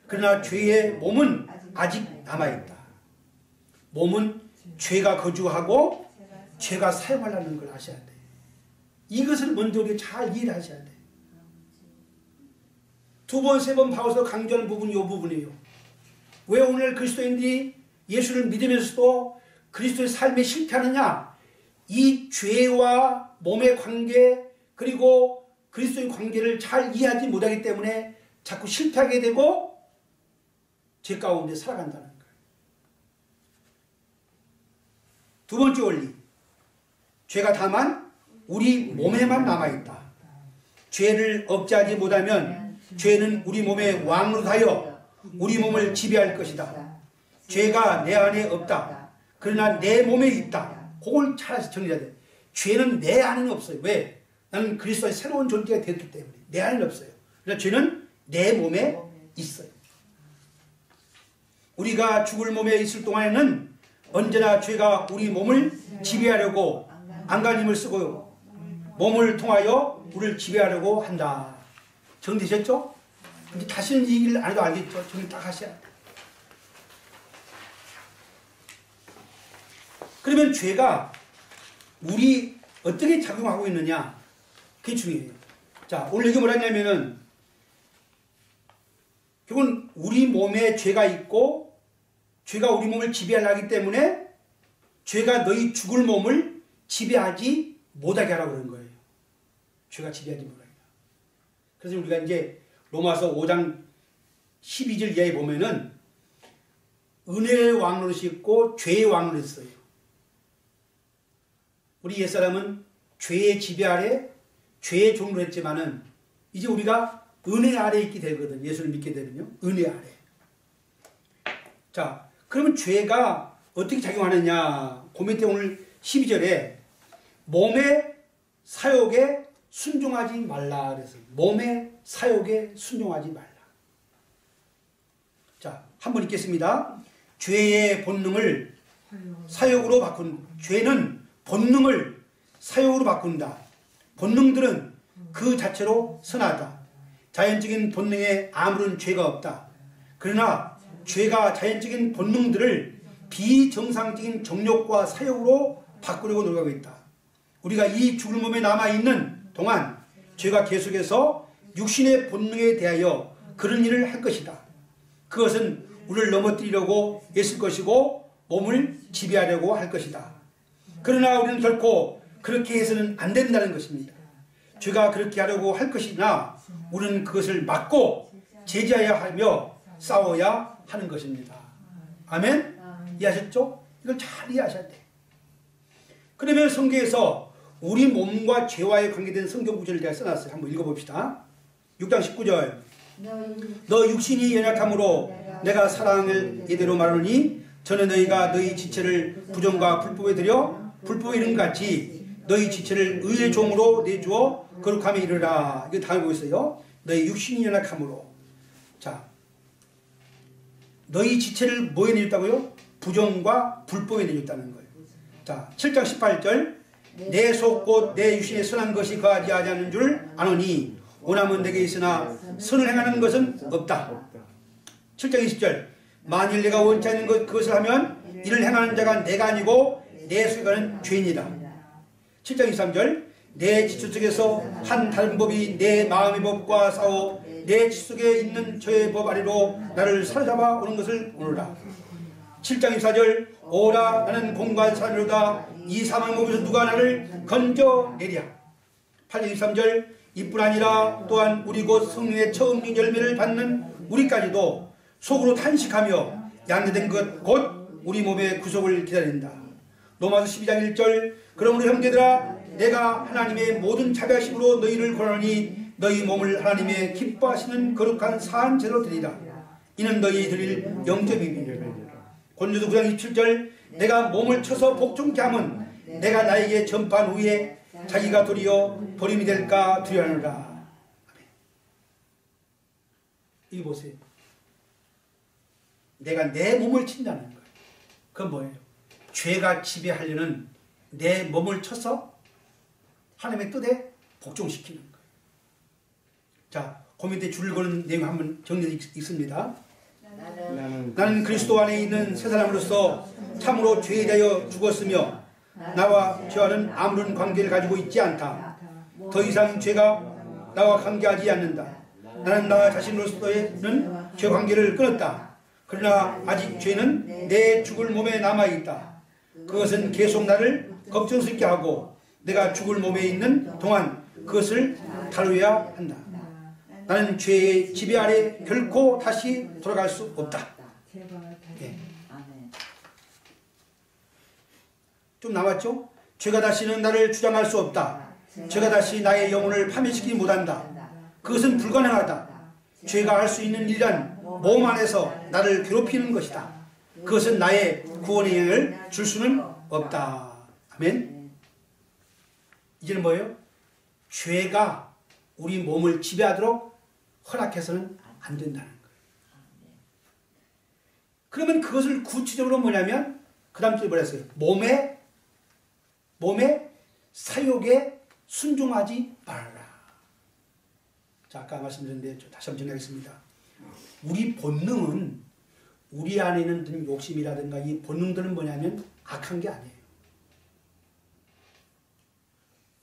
그러나 죄의 몸은 아직 남아있다. 몸은 죄가 거주하고 죄가 사용하려는 걸 아셔야 돼요. 이것을 먼저 우리가 잘 이해를 하셔야 돼요. 두 번, 세 번 바울서 강조하는 부분이 이 부분이에요. 왜 오늘 그리스도인들이 예수를 믿으면서도 그리스도의 삶에 실패하느냐? 이 죄와 몸의 관계 그리고 그리스도의 관계를 잘 이해하지 못하기 때문에 자꾸 실패하게 되고 죄 가운데 살아간다는 거예요. 두 번째 원리, 죄가 다만 우리 몸에만 남아있다. 죄를 억제하지 못하면 죄는 우리 몸의 왕으로 하여 우리 몸을 지배할 것이다. 죄가 내 안에 없다. 그러나 내 몸에 있다. 그걸 잘 정리해야 돼. 죄는 내 안에는 없어요. 왜? 나는 그리스도의 새로운 존재가 되었기 때문에 내 안에는 없어요. 그러나 죄는 내 몸에 있어요. 우리가 죽을 몸에 있을 동안에는 언제나 죄가 우리 몸을 지배하려고 안간힘을 쓰고 몸을 통하여 우리를 지배하려고 한다. 정리되셨죠? 근데 다시는 이 얘기를 안 해도 알겠죠? 정리 딱 하셔야 돼요. 그러면 죄가 우리 어떻게 작용하고 있느냐? 그게 중요해요. 자, 오늘 여기 뭐라 했냐면은 결국은 우리 몸에 죄가 있고 죄가 우리 몸을 지배하기 때문에 죄가 너희 죽을 몸을 지배하지 못하게 하라고 그런 거예요. 죄가 지배하지 못하게. 그래서 우리가 이제 로마서 5장 12절 이하에 보면은 은혜의 왕노릇이 있고 죄의 왕노릇이 있어요. 우리 옛사람은 죄의 지배 아래 죄의 종로 했지만은 이제 우리가 은혜 아래 있게 되거든. 예수를 믿게 되면요. 은혜 아래. 자, 그러면 죄가 어떻게 작용하느냐. 그 밑에 오늘 12절에 몸의 사욕에 순종하지 말라 그래서 몸의 사욕에 순종하지 말라. 자, 한번 읽겠습니다. 죄의 본능을 사욕으로 바꾼 죄는 본능을 사욕으로 바꾼다. 본능들은 그 자체로 선하다. 자연적인 본능에 아무런 죄가 없다. 그러나 죄가 자연적인 본능들을 비정상적인 정욕과 사욕으로 바꾸려고 노력하고 있다. 우리가 이 죽을 몸에 남아있는 동안 죄가 계속해서 육신의 본능에 대하여 그런 일을 할 것이다. 그것은 우리를 넘어뜨리려고 애쓸 것이고 몸을 지배하려고 할 것이다. 그러나 우리는 결코 그렇게 해서는 안 된다는 것입니다. 죄가 그렇게 하려고 할 것이나 우리는 그것을 막고 제지해야 하며 싸워야 하는 것입니다. 아멘? 이해하셨죠? 이걸 잘 이해하셔야 돼요. 그러면 성경에서 우리 몸과 죄와의 관계된 성경 구절을 제가 써놨어요. 한번 읽어봅시다. 6장 19절. 너 육신이 연약함으로 내가 사랑을 이대로 말하노니 전에 너희가 너희 지체를 부정과 불법에 들여 불법에 이른 것 같이 너희 지체를 의의 종으로 내주어 거룩함에 이르라. 이거 다 알고 있어요. 너희 육신이 연약함으로. 자, 너희 지체를 뭐에 내줬다고요? 부정과 불법에 내줬다는 거예요. 자, 7장 18절. 내 속 곧 내 육신에 선한 것이 거하지 않는 줄 아노니 원함은 내게 있으나 선을 행하는 것은 없다. 7장 20절. 만일 내가 원치 않는 그것을 하면 이를 행하는 자가 내가 아니고 내 속에 가는 죄인이다. 7장 23절. 내 지체 속에서 한 다른 법이 내 마음의 법과 싸워 내 지체 속에 있는 저의 법 아래로 나를 사로잡아 오는 것을 오노라. 7장 24절. 오라 나는 공고한 사람이로다. 이 사망 몸에서 누가 나를 건져내랴. 8장 23절. 이뿐 아니라 또한 우리 곧 성령의 처음 열매를 받는 우리까지도 속으로 탄식하며 양육된 것 곧 우리 몸의 구속을 기다린다. 로마서 12장 1절. 그러므로 형제들아 내가 하나님의 모든 자비하심으로 너희를 권하노니 너희 몸을 하나님의 기뻐하시는 거룩한 사한 제로 드리라. 이는 너희 드릴 영적 비밀이라. 고린도서 9장 27절. 내가 몸을 쳐서 복종케 함은 내가 나에게 전파한 후에 자기가 도리어 버림이 될까 두려워하노라. 이 보세요. 내가 내 몸을 친다는 거예요. 그건 뭐예요? 죄가 지배하려는 내 몸을 쳐서 하나님의 뜻에 복종시키는 거예요. 자, 그 밑에 줄을 거는 내용 한번 정리해 있습니다. 나는 그리스도 안에 있는 새 사람으로서 참으로 죄에 대하여 죽었으며 나와 죄와는 아무런 관계를 가지고 있지 않다. 더 이상 죄가 나와 관계하지 않는다. 나는 나 자신으로서는 죄 관계를 끊었다. 그러나 아직 죄는 내 죽을 몸에 남아있다. 그것은 계속 나를 걱정스럽게 하고 내가 죽을 몸에 있는 동안 그것을 다루어야 한다. 나는 죄의 지배 아래 결코 다시 돌아갈 수 없다. 네. 좀 남았죠? 죄가 다시는 나를 주장할 수 없다. 죄가 다시 나의 영혼을 파멸시키지 못한다. 그것은 불가능하다. 죄가 할 수 있는 일이란 몸 안에서 나를 괴롭히는 것이다. 그것은 나의 구원의 영향을 줄 수는 없다. 아멘. 이제는 뭐예요? 죄가 우리 몸을 지배하도록 허락해서는 안 된다는 거예요. 그러면 그것을 구체적으로 뭐냐면 그 다음 주에 뭐랬어요? 몸의 사욕에 순종하지 말아라. 자, 아까 말씀드렸는데 다시 한번 정리하겠습니다. 우리 본능은 우리 안에 있는 욕심이라든가 이 본능들은 뭐냐면 악한 게 아니에요.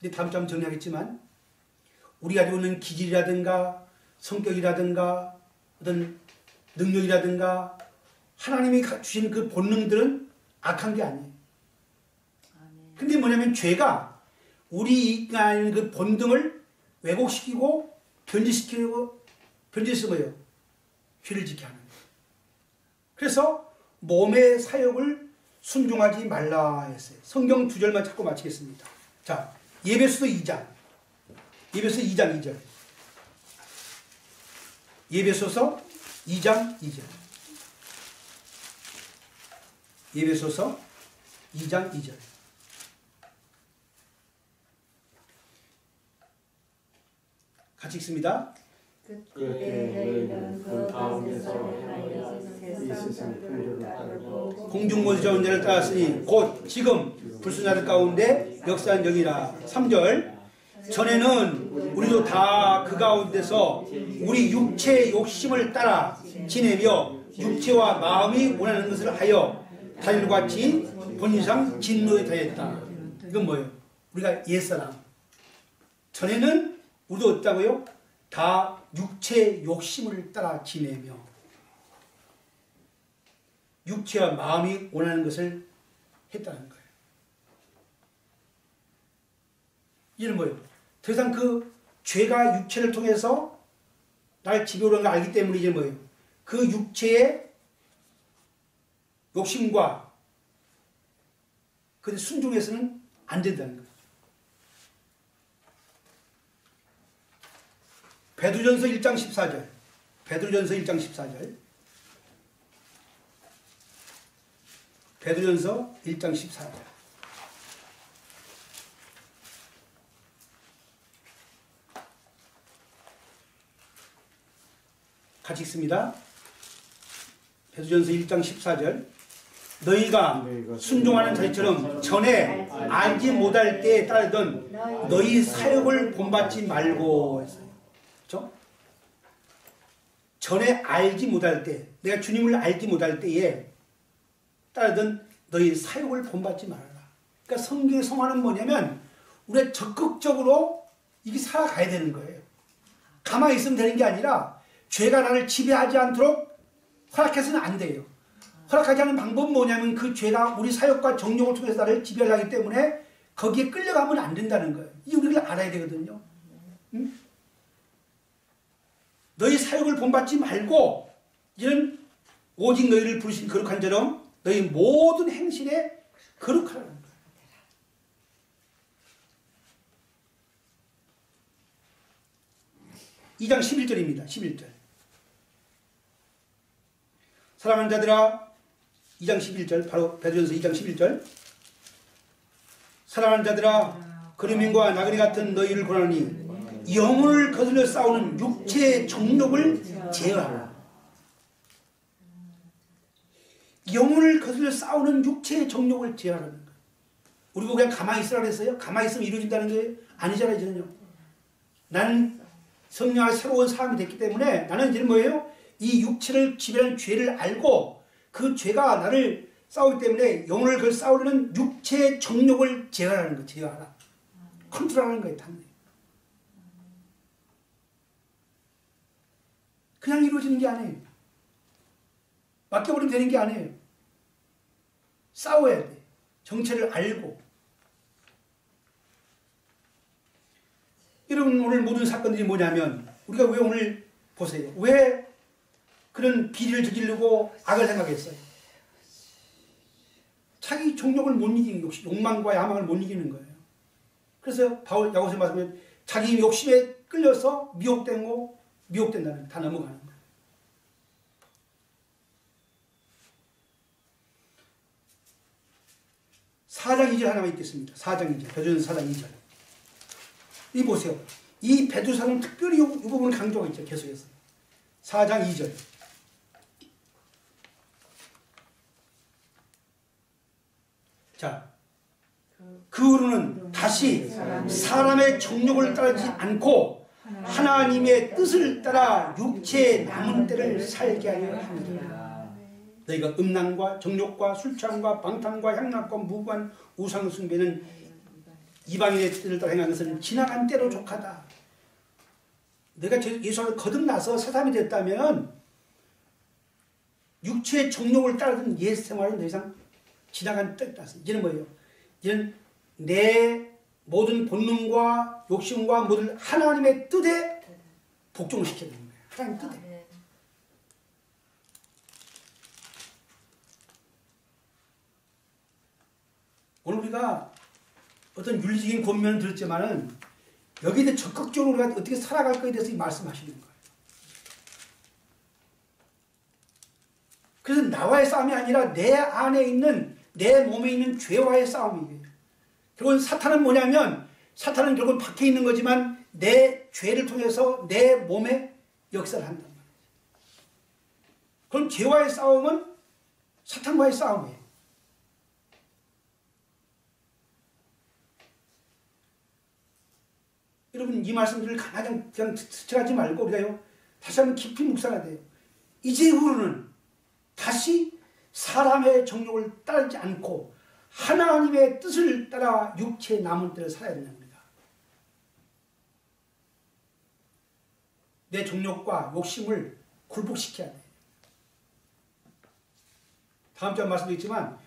근데 다음 주에 한번 정리하겠지만 우리가 가지고 있는 기질이라든가 성격이라든가 어떤 능력이라든가 하나님이 주신 그 본능들은 악한 게 아니에요. 근데 뭐냐면 죄가 우리 안에 그 본능을 왜곡시키고 변질해서 뭐예요? 죄를 짓게 하는 거예요. 그래서 몸의 사욕을 순종하지 말라 했어요. 성경 두 절만 찾고 마치겠습니다. 자, 예배소서 2장. 예배소서 2장 2절. 예배소서 2장 2절. 예배소서 2장 2절. 같이 읽습니다. 공중권세자 자를 따랐으니 곧 지금 불순자들 가운데 역사한 영이라. 3절. 전에는 우리도 다 그 가운데서 우리 육체의 욕심을 따라 지내며 육체와 마음이 원하는 것을 하여 다윗과 같이 본인상 진노에 다했다. 이건 뭐예요? 우리가 옛사람. 전에는 우리도 어떻다고요? 다 육체의 욕심을 따라 지내며 육체와 마음이 원하는 것을 했다는 거예요. 이는 뭐예요? 더 이상 그 죄가 육체를 통해서 날 지배하는 걸 알기 때문에 이제 뭐예요? 그 육체의 욕심과 그 순종해서는 안 된다는 거예요. 베드로전서 1장 14절. 베드로전서 1장 14절. 베드로전서 1장 14절. 같이 읽습니다. 베드로전서 1장 14절. 너희가 순종하는 자들처럼 전에 알지 못할 때에 따르던 너희 사역을 본받지 말고 했어요. 그렇죠? 전에 알지 못할 때, 내가 주님을 알지 못할 때에 따르던 너희 사역을 본받지 말아라. 그러니까 성경의 성화는 뭐냐면 우리가 적극적으로 이게 살아가야 되는 거예요. 가만히 있으면 되는 게 아니라 죄가 나를 지배하지 않도록 허락해서는 안 돼요. 허락하지 않는 방법은 뭐냐면 그 죄가 우리 사역과 정욕을 통해서 나를 지배하기 때문에 거기에 끌려가면 안 된다는 거예요. 이 우리가 알아야 되거든요. 응? 너희 사역을 본받지 말고 이는 오직 너희를 부르신 거룩한 자로 너희 모든 행실에 거룩하라는 거예요. (2장 11절입니다) 11절. 사랑하는 자들아, 2장 11절, 바로 베드로전서 2장 11절. 사랑하는 자들아, 그리민과 나그네 같은 너희를 권하노니 영혼을 거슬러 싸우는 육체의 정욕을 제어하라. 영혼을 거슬러 싸우는 육체의 정욕을 제어하라는 거예요. 우리 보고 그냥 가만히 있으라 그랬어요? 가만히 있으면 이루어진다는 거예요? 아니잖아요, 저는요. 나는 성령 안에 새로운 사람이 됐기 때문에 나는 이제 뭐예요? 이 육체를 지배하는 죄를 알고 그 죄가 나를 싸우기 때문에 영혼을 그 싸우려는 육체의 정욕을 제어하는 거, 제어하라. 컨트롤하는 거예요, 당연히. 그냥 이루어지는 게 아니에요. 맡겨버리면 되는 게 아니에요. 싸워야 돼. 정체를 알고. 여러분, 오늘 모든 사건들이 뭐냐면 우리가 왜 오늘 보세요. 왜 그런 비리를 저지르고 악을 생각했어요? 자기 정욕을 못 이기는 욕망과 야망을 못 이기는 거예요. 그래서 바울 야고보서 말씀에 자기 욕심에 끌려서 미혹된다는 다 넘어가는 거예요. (4장 2절) 하나만 읽겠습니다. 4장 2절. 베드로전서 4장 2절. 이 보세요. 이 베드로서는 특별히 이 부분을 강조하고 있죠. 계속해서. 4장 2절. 자, 그 후로는 다시 사람의 정욕을 따르지 않고 하나님의 뜻을 따라 육체의 남은 때를 살게 하려 합니다. 너희가 음란과 정욕과 술 취함과 방탕과 향락과 무고한 우상 숭배는 이방인의 뜻을 따라 행하는 것은 지나간 때로 족하다. 내가 예수 안에서 거듭나서 새 사람이 됐다면 육체의 정욕을 따르던 옛 생활은 더 이상 지나간 때다. 이제는 뭐예요? 이제는 내 모든 본능과 욕심과 모든 하나님의 뜻에 복종을 시켜야 되는 거예요. 하나님 뜻에. 오늘 우리가 어떤 윤리적인 권면을 들었지만은 여기에 대해 적극적으로 우리가 어떻게 살아갈 거에 대해서 말씀하시는 거예요. 그래서 나와의 싸움이 아니라 내 안에 있는, 내 몸에 있는 죄와의 싸움이에요. 결국은 사탄은 뭐냐면, 사탄은 결국은 밖에 있는 거지만 내 죄를 통해서 내 몸에 역사를 한단 말이에요. 그럼 죄와의 싸움은 사탄과의 싸움이에요. 여러분, 이 말씀들을 가만히 그냥 스쳐가지 말고 우리가요, 다시 한번 깊이 묵상해야 돼요. 이제 후로는 다시 사람의 정욕을 따르지 않고 하나님의 뜻을 따라 육체의 남은 때를 살아야 됩니다. 내 정욕과 욕심을 굴복시켜야 돼요. 다음 주에 말씀드렸지만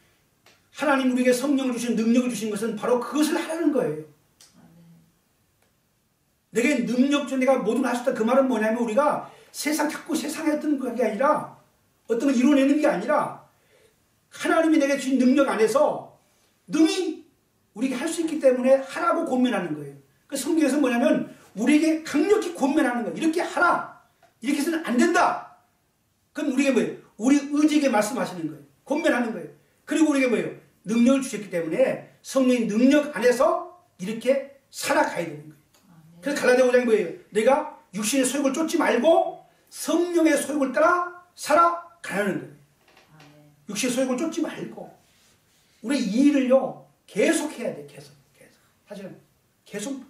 하나님 우리에게 성령을 주신, 능력을 주신 것은 바로 그것을 하라는 거예요. 내게 능력 중 내가 뭐든 할 수 있다. 그 말은 뭐냐면 우리가 자꾸 세상에 어떤 게 아니라 어떤 걸 이뤄내는 게 아니라 하나님이 내게 주신 능력 안에서 능히 우리가 할 수 있기 때문에 하라고 권면하는 거예요. 그 성경에서 뭐냐면 우리에게 강력히 권면하는 거예요. 이렇게 하라. 이렇게 해서는 안 된다. 그럼 우리에게 뭐예요? 우리 의지에게 말씀하시는 거예요. 권면하는 거예요. 그리고 우리에게 뭐예요? 능력을 주셨기 때문에 성령의 능력 안에서 이렇게 살아가야 되는 거예요. 그래서 갈라디아 5장이 뭐예요? 내가 육신의 소욕을 쫓지 말고 성령의 소욕을 따라 살아가는 거예요. 육신의 소욕을 쫓지 말고 우리 이 일을요 계속 해야 돼. 계속 사실은 계속.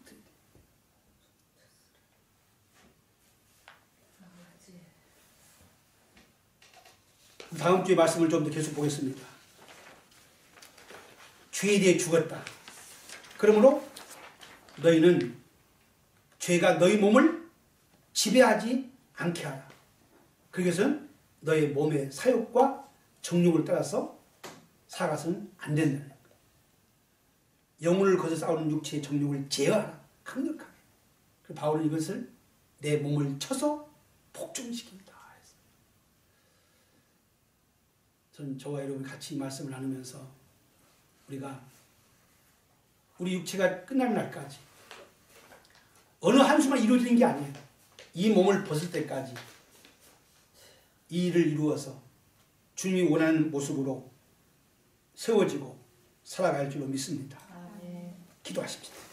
다음 주에 말씀을 좀 더 계속 보겠습니다. 죄에 대해 죽었다. 그러므로 너희는 죄가 너희 몸을 지배하지 않게 하라. 그것은 너의 몸의 사욕과 정욕을 따라서 살아가서는 안 된다는 거예요. 영혼을 거쳐 싸우는 육체의 정욕을 제어하라. 강력하게. 그리고 바울은 이것을 내 몸을 쳐서 복종시킨다. 저는 저와 여러분이 같이 말씀을 나누면서 우리가 우리 육체가 끝날 날까지 어느 한순간 이루어지는 게 아니에요. 이 몸을 벗을 때까지 이 일을 이루어서 주님이 원하는 모습으로 세워지고 살아갈 줄로 믿습니다. 기도하십시다.